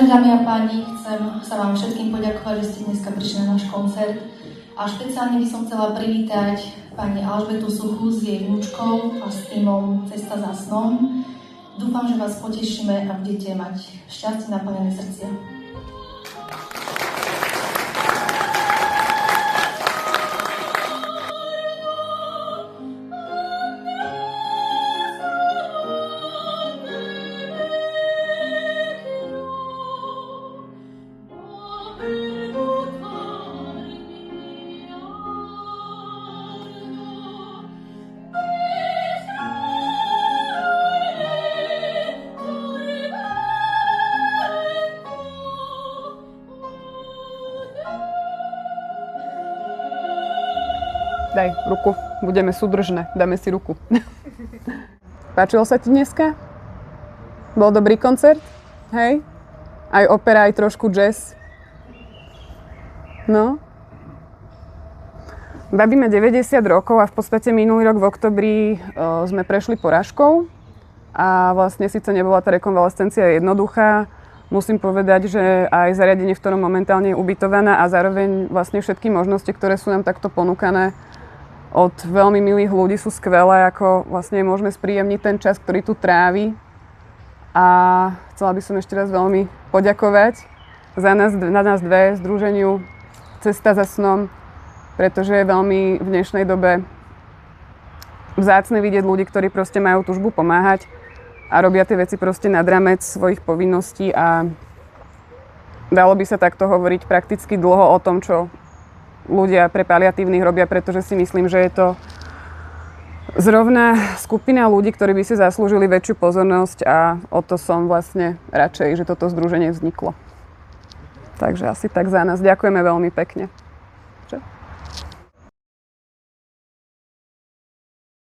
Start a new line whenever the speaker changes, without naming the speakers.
Vážené dámy a páni, chcem sa vám všetkým poďakovať, že ste dneska prišli na náš koncert. A špeciálne by som chcela privítať pani Alžbetu Suchu s jej vnúčkou a s týmom Cesta za snom. Dúfam, že vás potešíme a budete mať šťastie naplnené srdcia.
Daj ruku, budeme súdržné, dáme si ruku. Páčilo sa ti dneska? Bol dobrý koncert? Hej? Aj opera, aj trošku jazz. No? Babi má 90 rokov a v podstate minulý rok v októbri sme prešli porážkou a vlastne síce nebola tá rekonvalescencia jednoduchá. Musím povedať, že aj zariadenie, v ktorom momentálne je ubytovaná a zároveň vlastne všetky možnosti, ktoré sú nám takto ponúkané od veľmi milých ľudí, sú skvelé, ako vlastne môžeme spríjemniť ten čas, ktorý tu trávi. A chcela by som ešte raz veľmi poďakovať na nás dve združeniu Cesta za snom, pretože je veľmi v dnešnej dobe vzácne vidieť ľudí, ktorí proste majú túžbu pomáhať a robia tie veci proste nad rámec svojich povinností a dalo by sa takto hovoriť prakticky dlho o tom, čo ľudia pre paliatívnych robia, pretože si myslím, že je to zrovna skupina ľudí, ktorí by si zaslúžili väčšiu pozornosť a o to som vlastne radšej, že toto združenie vzniklo. Takže asi tak za nás. Ďakujeme veľmi pekne.